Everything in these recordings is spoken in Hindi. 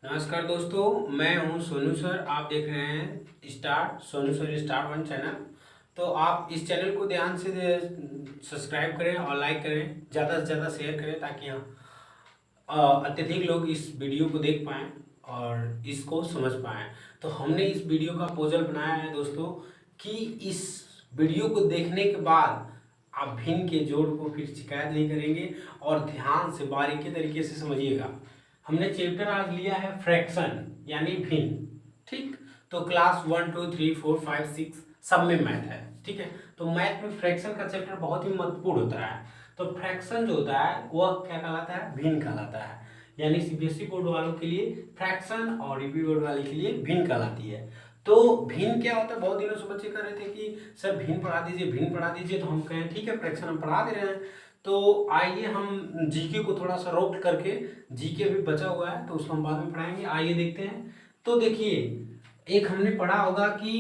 नमस्कार दोस्तों, मैं हूं सोनू सर। आप देख रहे हैं Sonu sir star one channel. तो आप इस चैनल को ध्यान से सब्सक्राइब करें और लाइक करें, ज़्यादा से ज़्यादा शेयर करें ताकि अत्यधिक लोग इस वीडियो को देख पाएँ और इसको समझ पाएँ। तो हमने इस वीडियो का पोजल बनाया है दोस्तों कि इस वीडियो को देखने के बाद आप भिन्न के जोड़ को फिर शिकायत नहीं करेंगे और ध्यान से बारीकी तरीके से समझिएगा। हमने चैप्टर आज लिया है फ्रैक्शन यानी भिन्न। ठीक, तो क्लास 1 2 3 4 5 6 सब में मैथ है। ठीक है, तो मैथ में फ्रैक्शन का चैप्टर बहुत ही महत्वपूर्ण होता है। तो फ्रैक्शन जो होता है वह क्या कहलाता है? भिन्न कहलाता है। यानी सीबीएसई बोर्ड वालों के लिए फ्रैक्शन और यूपी बोर्ड वाले के लिए भिन्न कहलाती है। तो भिन्न क्या होता है? बहुत दिनों से बच्चे कह रहे थे कि सर भिन्न पढ़ा दीजिए, भिन्न पढ़ा दीजिए। तो हम कहें ठीक है, फ्रैक्शन हम पढ़ा दे रहे हैं। तो आइए हम जीके को थोड़ा सा रोक करके, जीके भी बचा हुआ है तो उसको हम बाद में पढ़ाएंगे। आइए देखते हैं। तो देखिए, एक हमने पढ़ा होगा कि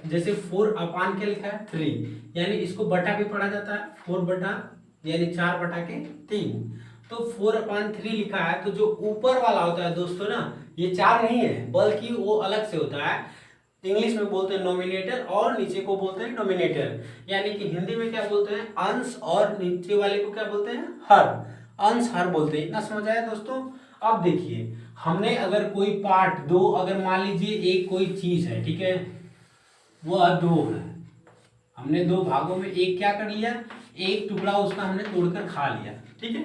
जैसे 4 अपान क्या लिखा है 3, यानी इसको बटा भी पढ़ा जाता है 4 बटा यानी 4 बटा के 3। तो 4/3 लिखा है। तो जो ऊपर वाला होता है दोस्तों ना, ये 4 नहीं है बल्कि वो अलग से होता है। इंग्लिश में बोलते हैं नोमिनेटर और नीचे को बोलते हैं डोमिनेटर। यानी कि हिंदी में क्या बोलते हैं? अंश, और नीचे वाले को क्या बोलते हैं? हर। अंश हर बोलते हैं। इतना समझ आया दोस्तों? अब देखिए, हमने अगर कोई पार्ट दो, अगर मान लीजिए एक कोई चीज है, ठीक है, वह 2 है। हमने 2 भागों में एक क्या कर लिया, एक टुकड़ा उसका हमने तोड़कर खा लिया। ठीक है,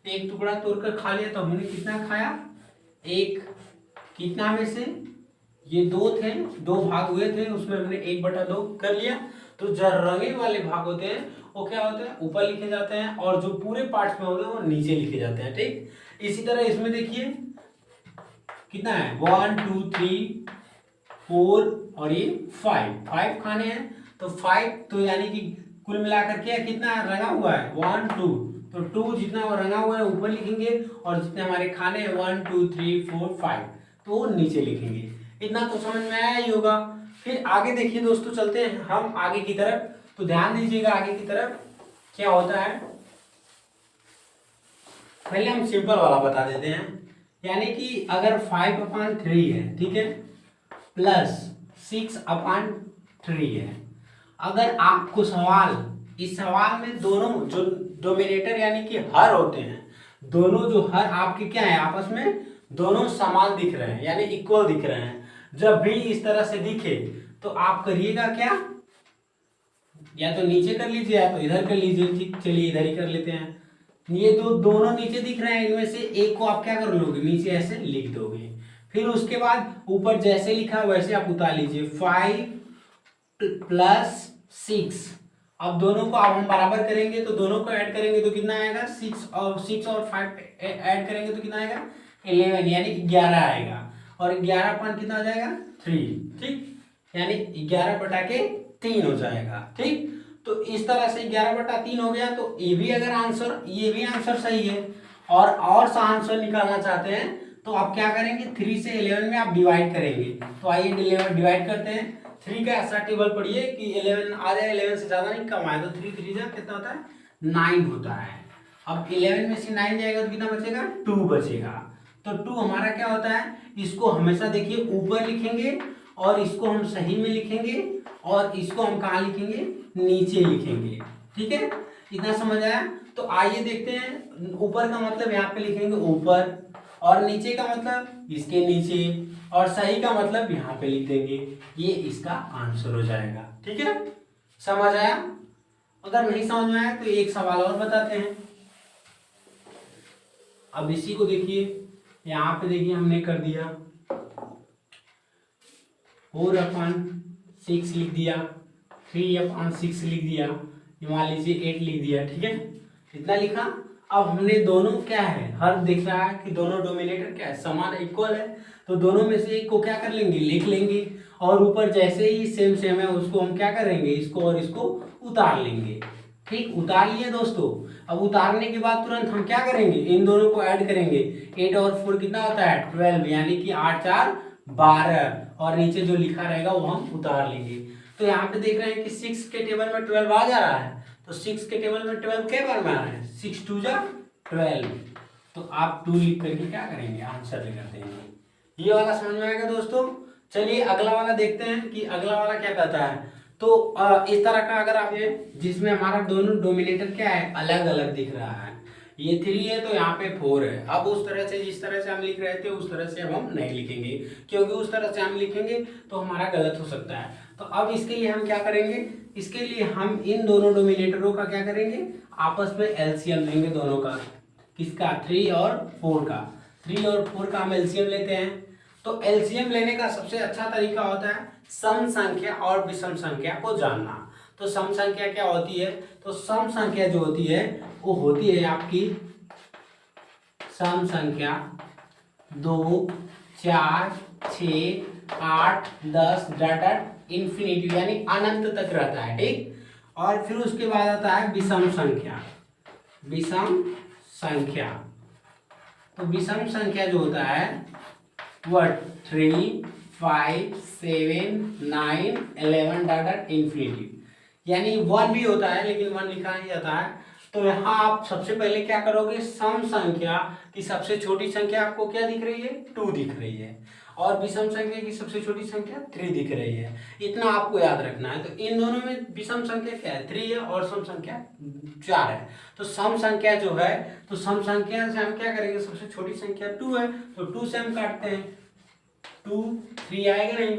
एक टुकड़ा तोड़कर खा लिया तो हमने कितना खाया? एक। कितना में से? ये 2 थे, 2 भाग हुए थे, उसमें हमने 1/2 कर लिया। तो जो रंगे वाले भाग होते हैं वो क्या होते हैं? ऊपर लिखे जाते हैं, और जो पूरे पार्ट्स में होते हैं वो नीचे लिखे जाते हैं। ठीक, इसी तरह इसमें देखिए कितना है, 1 2 3 4 और ये 5 खाने हैं। तो 5 तो यानी कि कुल मिलाकर के कितना रंगा हुआ है? 1 2। तो 2 जितना वो रंगा हुआ है ऊपर लिखेंगे, और जितने हमारे खाने हैं 1 2 3 4 5 तो वो नीचे लिखेंगे। इतना तो समझ में आया ही होगा। फिर आगे देखिए दोस्तों, चलते हैं हम आगे की तरफ। तो ध्यान दीजिएगा आगे की तरफ क्या होता है। पहले हम सिंपल वाला बता देते हैं। यानी कि अगर 5/3 है, ठीक है, प्लस 6/3 है। अगर आपको इस सवाल में दोनों जो डोमिनेटर यानी कि हर होते हैं, दोनों जो हर आपके क्या है, आपस में दोनों समान दिख रहे हैं यानी इक्वल दिख रहे हैं। जब भी इस तरह से दिखे तो आप करिएगा क्या, या तो नीचे कर लीजिए या तो इधर कर लीजिए। ठीक, चलिए इधर ही कर लेते हैं। ये दोनों नीचे दिख रहे हैं, इनमें से एक को आप क्या कर लोगे, नीचे ऐसे लिख दोगे। फिर उसके बाद ऊपर जैसे लिखा वैसे आप उतार लीजिए, 5 + 6। अब दोनों को अब हम बराबर करेंगे तो दोनों को ऐड करेंगे तो कितना आएगा? 6 और 5 ऐड करेंगे तो कितना आएगा? 11 यानी 11 आएगा। और 11 कितना हो जाएगा? 3। ठीक, यानी 11/3 हो जाएगा। ठीक, तो इस तरह से 11/3 हो गया। तो ये भी आंसर सही है। और सा आंसर निकालना चाहते हैं तो आप क्या करेंगे, 3 से 11 में आप डिवाइड करेंगे। तो आइए डिवाइड करते हैं। 3 का ऐसा टेबल पढ़िए कि 11 आ जाए, 11 से ज्यादा नहीं कम आए। तो 3 3 जा कितना होता है? 9 होता है। अब 11 में से 9 जाएगा तो कितना बचेगा? 2 बचेगा। तो 2 हमारा क्या होता है? इसको हमेशा देखिए ऊपर लिखेंगे, और इसको हम सही में लिखेंगे, और इसको हम कहाँ लिखेंगे? नीचे लिखेंगे। ठीक है, इतना समझ आया? तो आइए देखते हैं। ऊपर का मतलब यहाँ पे लिखेंगे ऊपर, और नीचे का मतलब इसके नीचे, और सही का मतलब यहाँ पे लिख देंगे। ये इसका आंसर हो जाएगा। ठीक है, समझ आया? अगर नहीं समझ में आया तो एक सवाल और बताते हैं। अब इसी को देखिए, यहाँ पे देखिए हमने कर दिया 4/6 लिख दिया, 3/6 लिख दिया, मान लीजिए 8 लिख दिया। ठीक है, इतना लिखा। अब हमने दोनों क्या है, हर दिख रहा है कि दोनों डोमिनेटर क्या है, समान इक्वल है। तो दोनों में से एक को क्या कर लेंगे, लिख लेंगे, और ऊपर जैसे ही सेम है उसको हम क्या करेंगे, इसको और इसको उतार लेंगे। ठीक, उतार लिए दोस्तों। अब उतारने के बाद तुरंत हम क्या करेंगे, इन दोनों को ऐड करेंगे। 8 और 4 कितना होता है? 12, यानी कि 8 4 12, और नीचे जो लिखा रहेगा वो हम उतार लेंगे। तो यहाँ पे देख रहे हैं कि 6 के टेबल में 12 आ जा रहा है। तो 6 के टेबल में 12 के बार में आ रहा है? 6 2 जा 12। तो आप 2 लिख करके क्या करेंगे, आंसर लेकर देंगे। ये वाला समझ में आएगा दोस्तों। चलिए अगला वाला देखते हैं कि अगला वाला क्या कहता है। तो इस तरह का अगर आप ये, जिसमें हमारा दोनों डोमिनेटर क्या है, अलग अलग दिख रहा है, ये 3 है तो यहाँ पे 4 है। अब उस तरह से, जिस तरह से हम लिख रहे थे उस तरह से अब हम नहीं लिखेंगे, क्योंकि उस तरह से हम लिखेंगे तो हमारा गलत हो सकता है। तो अब इसके लिए हम क्या करेंगे, इसके लिए हम इन दोनों डोमिनेटरों का क्या करेंगे, आपस में एलसीएम लेंगे दोनों का। किसका, 3 और 4 का। 3 और 4 का हम एलसीएम लेते हैं। तो एलसीएम लेने का सबसे अच्छा तरीका होता है सम संख्या और विषम संख्या को जानना। तो सम संख्या क्या होती है, तो सम संख्या जो होती है वो होती है आपकी सम संख्या 2, 4, 6, 8, 10 डॉट इंफिनिटी यानी अनंत तक रहता है, ठीक। और फिर उसके बाद आता है विषम संख्या। विषम संख्या, तो विषम संख्या जो होता है वह 3, 5, 7, 9, 11 डॉट इंफिनिटी, यानी 1 भी होता है लेकिन 1 लिखा नहीं जाता है। तो यहाँ आप सबसे पहले क्या करोगे, सम संख्या की सबसे छोटी संख्या आपको क्या दिख रही है, 2 दिख रही है, और विषम संख्या की सबसे छोटी संख्या 3 दिख रही है। इतना आपको याद रखना है। तो इन दोनों में विषम संख्या क्या है, 3 है, और सम संख्या 4 है। तो सम संख्या जो है, तो सम संख्या से हम क्या करेंगे, सबसे छोटी संख्या 2 है तो 2 से हम काटते हैं, 2, 3 आएगा नहीं,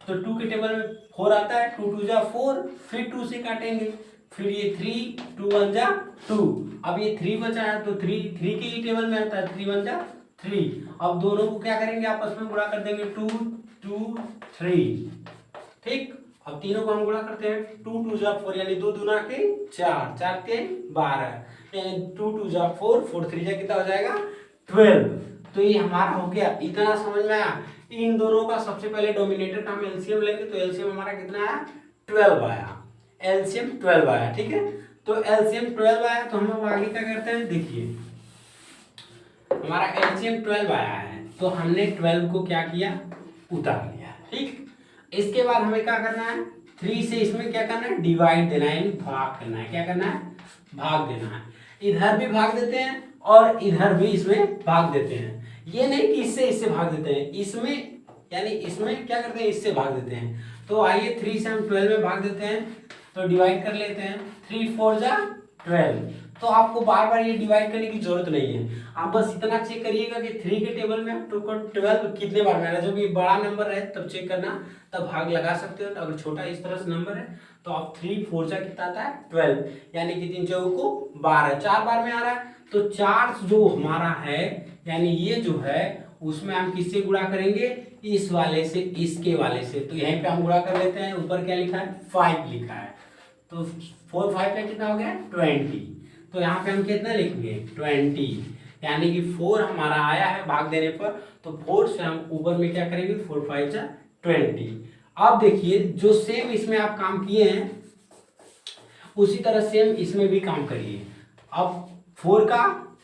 तो 2 के टेबल में 4 आता है, 2 2 जा 4, फिर 2 से काटेंगे, फिर ये 3, 2 1 जा 2, अब ये 3 बचा है तो 3 के ही टेबल में आता है, 3 1 जा 3। अब दोनों को क्या करेंगे, आपस में गुणा कर देंगे, 2 2 3, ठीक। अब तीनों को हम गुणा करते हैं, 2 2 जा 4 यानी 2 दूना के 4, 4 के 12, यानी 2 2 जा 4, 4 3 जा कितना हो जाएगा 12। तो ये हमारा हो गया, इतना समझ में आया। इन दोनों का सबसे पहले डोमिनेटर का हम एलसीएम लेंगे, तो एलसीएम हमारा कितना आया, 12 आया, एलसीएम 12 आया, ठीक है। तो एलसीएम 12 आया तो हम आगे क्या करते हैं, देखिए हमारा एलसीएम 12 आया है, तो हमने 12 को क्या किया, उतार लिया, ठीक। इसके बाद हमें क्या करना है, 3 से इसमें क्या करना है, डिवाइड देना है, यानी भाग करना है। क्या करना है, भाग देना है। इधर भी भाग देते हैं और इधर भी इसमें भाग देते हैं। ये नहीं कि इससे इससे भाग देते हैं, इसमें यानी इसमें क्या करते हैं, इससे भाग देते हैं। तो आइए 3 से हम 12 में भाग देते हैं, तो डिवाइड कर लेते हैं, 3 4 जा 12। तो आपको बार बार ये डिवाइड करने की जरूरत नहीं है, आप बस इतना चेक करिएगा कि 3 के टेबल में आपको 12 कितने बार में आ रहा है। जब ये बड़ा नंबर है तब चेक करना, तब भाग लगा सकते हो। तो अगर छोटा इस तरह से नंबर है तो आप 3 4 जा कितना आता है 12, यानी कि 3 चौको को 12, 4 बार में आ रहा है। तो 4 जो हमारा है, यानी ये जो है उसमें हम किससे गुणा करेंगे, इस वाले से इसके वाले से। तो यहीं पे हम गुणा कर लेते हैं, ऊपर क्या लिखा है 5 लिखा है, तो 4 5 का कितना हो गया 20। तो यहाँ पे हम कितना लिखेंगे 20, यानी कि 4 हमारा आया है भाग देने पर, तो 4 से हम ऊपर में क्या करेंगे 4 5 जा 20। अब देखिए जो सेम इसमें आप काम किए हैं उसी तरह सेम इसमें भी काम करिए। अब 4 का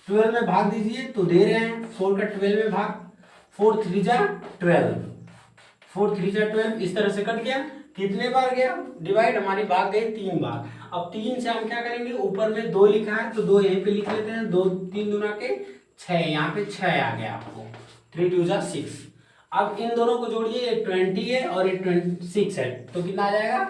12 में भाग दीजिए, तो दे रहे हैं 4 का 12 में भाग, 4 3 जा 12, 4 3 जा 12, इस तरह से कट गया। कितने बार गया डिवाइड, हमारी भाग गई 3 बार। अब 3 से हम क्या करेंगे, ऊपर में 2 लिखा है तो 2 यहीं पे लिख लेते हैं, 2 3 दूना के 6, यहाँ पे 6 आ गया आपको, 3 2 जा 6। अब इन दोनों को जोड़िए, ये 20 है और ये 26 है, तो कितना आ जाएगा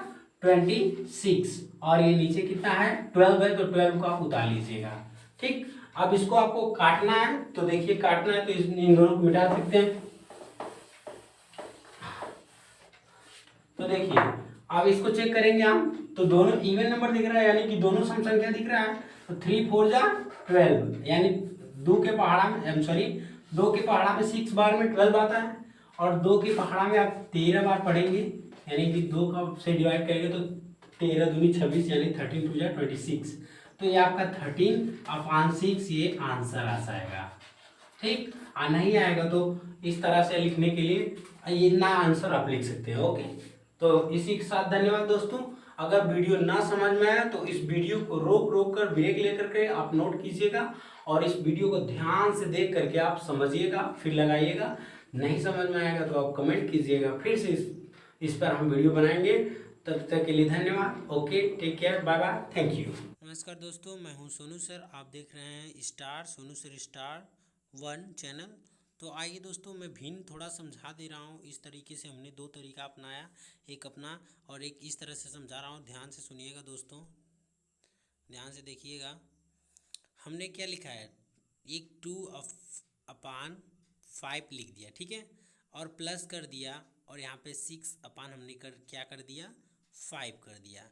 26, और ये नीचे कितना है 12 है, तो 12 को आप उतार लीजिएगा, ठीक। अब इसको आपको काटना है, तो देखिए काटना है तो इन दोनों को मिटा सकते हैं। तो देखिए अब इसको चेक करेंगे हम, तो दोनों इवन नंबर दिख रहा है, यानी कि दोनों सम संख्या दिख रहा है। तो 3 4 जा 12, यानी 2 के पहाड़ा में 2 के पहाड़ा में 6 बार में 12 आता है, और 2 के पहाड़ा में आप 13 बार पढ़ेंगे, यानी कि 2 का से डिवाइड करेंगे तो 13 दूनी 26, यानी 13 2 जा 26। तो ये आपका 13 अपॉन 6 ये आंसर आ जाएगा, ठीक। नहीं आएगा तो इस तरह से लिखने के लिए ये ना आंसर आप लिख सकते हैं, ओके। तो इसी के साथ धन्यवाद दोस्तों। अगर वीडियो ना समझ में आया तो इस वीडियो को रोक कर ब्रेक लेकर के आप नोट कीजिएगा, और इस वीडियो को ध्यान से देख करके आप समझिएगा, फिर लगाइएगा। नहीं समझ में आएगा तो आप कमेंट कीजिएगा, फिर से इस पर हम वीडियो बनाएंगे। तब तक के लिए धन्यवाद, okay, take care, bye bye, thank you. नमस्कार दोस्तों, मैं हूं सोनू सर, आप देख रहे हैं star Sonu sir star one channel. तो आइए दोस्तों, मैं भिन्न थोड़ा समझा दे रहा हूँ। इस तरीके से हमने दो तरीका अपनाया, एक अपना और एक इस तरह से समझा रहा हूँ। ध्यान से सुनिएगा दोस्तों, ध्यान से देखिएगा। हमने क्या लिखा है, एक 2/5 लिख दिया, ठीक है, और प्लस कर दिया, और यहाँ पे 6 हमने क्या कर दिया, 5 कर दिया।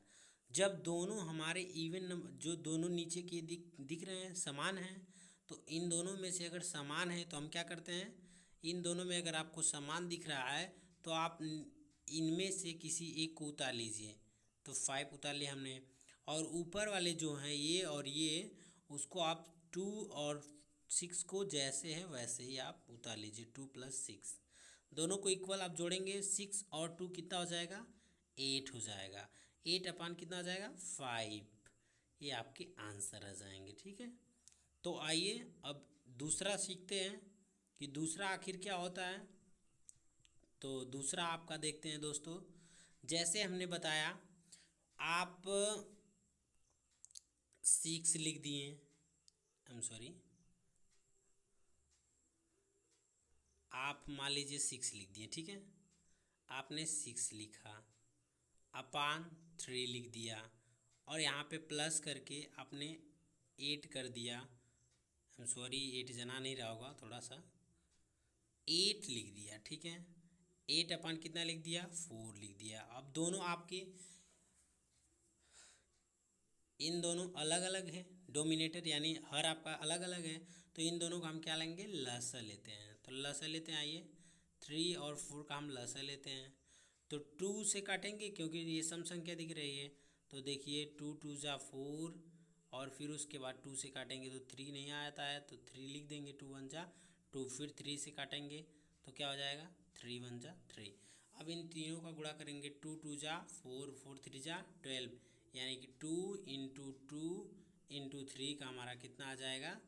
जब दोनों हमारे इवन नंबर, जो दोनों नीचे के दिख रहे हैं, समान हैं, तो इन दोनों में से अगर समान है तो हम क्या करते हैं, इन दोनों में अगर आपको समान दिख रहा है तो आप इनमें से किसी एक को उतार लीजिए। तो 5 उतार लिया हमने, और ऊपर वाले जो हैं ये और ये, उसको आप 2 और 6 को जैसे है वैसे ही आप उतार लीजिए। 2 + 6 दोनों को इक्वल आप जोड़ेंगे, 6 और 2 कितना हो जाएगा, 8 हो जाएगा। 8 कितना हो जाएगा, 5। ये आपके आंसर आ जाएंगे, ठीक है। तो आइए अब दूसरा सीखते हैं कि दूसरा आखिर क्या होता है। तो दूसरा आपका देखते हैं दोस्तों। जैसे हमने बताया, आप 6 लिख दिए, आप मान लीजिए 6 लिख दिए, ठीक है। आपने 6 लिखा, अपान 3 लिख दिया, और यहाँ पे प्लस करके आपने 8 कर दिया। 8 जना नहीं रहा होगा, थोड़ा सा 8 लिख दिया, ठीक है। 8 कितना लिख दिया, 4 लिख दिया। अब दोनों आपके, इन दोनों अलग अलग है, डोमिनेटर यानी हर आपका अलग अलग है, तो इन दोनों का हम क्या लेंगे, लसा लेते हैं। तो लसा लेते हैं, आइए 3 और 4 का हम लसा लेते हैं। तो 2 से काटेंगे क्योंकि ये सम संख्या दिख रही है। तो देखिए 2 × 2 = 4, और फिर उसके बाद 2 से काटेंगे तो 3 नहीं आता है, तो 3 लिख देंगे। 2 × 1 = 2, फिर 3 से काटेंगे तो क्या हो जाएगा, 3 × 1 = 3। अब इन तीनों का गुणा करेंगे, 2 × 2 = 4, 4 × 3 = 12, यानी कि 2 × 2 × 3 का हमारा कितना आ जाएगा,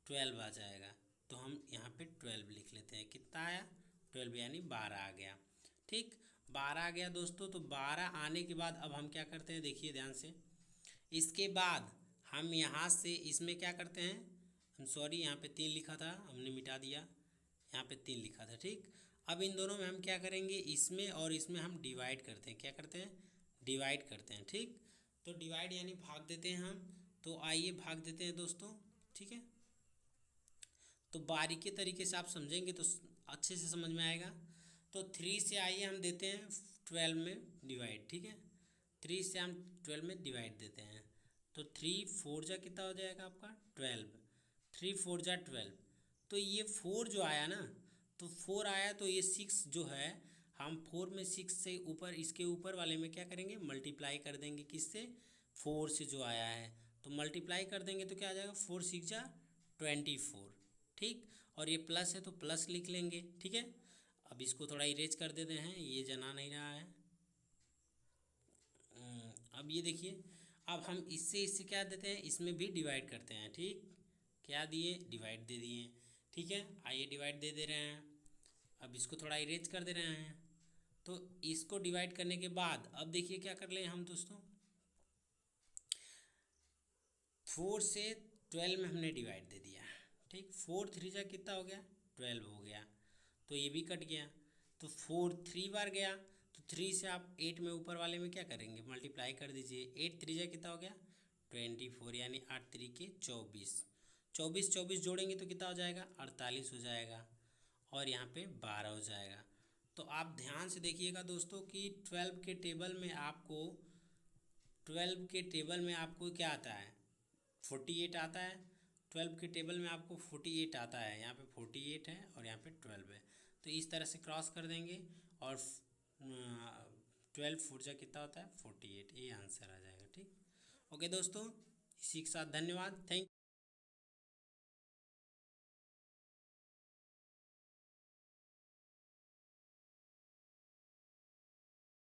12 आ जाएगा। तो हम यहाँ पे 12 लिख लेते हैं। कितना आया, 12 यानी 12 आ गया, ठीक। 12 आ गया दोस्तों। तो 12 आने के बाद अब हम क्या करते हैं, देखिए ध्यान से। इसके बाद हम यहाँ से इसमें क्या करते हैं, यहाँ पे 3 लिखा था, हमने मिटा दिया, यहाँ पे 3 लिखा था, ठीक। अब इन दोनों में हम क्या करेंगे, इसमें और इसमें हम डिवाइड करते हैं। क्या करते हैं, डिवाइड करते हैं, ठीक। तो डिवाइड यानी भाग देते हैं हम। तो आइए भाग देते हैं दोस्तों, ठीक है। तो बारीकी तरीके से आप समझेंगे तो अच्छे से समझ में आएगा। तो 3 से आइए हम देते हैं 12 में डिवाइड, ठीक है। 3 से हम 12 में डिवाइड देते हैं। तो 3 × 4 = कितना हो जाएगा आपका, 12। 3 × 4 = 12। तो ये 4 जो आया ना, तो 4 आया, तो ये 6 जो है, हम 4 में 6 से ऊपर, इसके ऊपर वाले में क्या करेंगे, मल्टीप्लाई कर देंगे। किससे, 4 से जो आया है, तो मल्टीप्लाई कर देंगे तो क्या आ जाएगा, 4 × 6 = 24, ठीक। और ये प्लस है तो प्लस लिख लेंगे, ठीक है। अब इसको थोड़ा इरेज कर देते हैं, ये जना नहीं रहा है। अब ये देखिए, अब हम इससे क्या देते हैं, इसमें भी डिवाइड करते हैं, ठीक। क्या दिए, डिवाइड दे दिए, ठीक है। आइए डिवाइड दे रहे हैं। अब इसको थोड़ा इरेज कर दे रहे हैं। तो इसको डिवाइड करने के बाद अब देखिए क्या कर लें हम दोस्तों, 4 से 12 में हमने डिवाइड दे दिया, ठीक। 4 × 3 = कितना हो गया, 12 हो गया। तो ये भी कट गया। तो 4 3 बार गया, तो 3 से आप 8 में ऊपर वाले में क्या करेंगे, मल्टीप्लाई कर दीजिए। 8 × 3 = कितना हो गया, 24, यानी 8 × 3 = 24। 24 जोड़ेंगे तो कितना हो जाएगा, 48 हो जाएगा, और यहाँ पे 12 हो जाएगा। तो आप ध्यान से देखिएगा दोस्तों कि 12 के टेबल में आपको क्या आता है, 48 आता है। 12 के टेबल में आपको 48 आता है। यहाँ पे 48 है और यहाँ पे 12 है। तो इस तरह से क्रॉस कर देंगे, और 12 × 4 = कितना होता है, 48। ये आंसर आ जाएगा, ठीक। ओके दोस्तों, इसी के साथ धन्यवाद, थैंक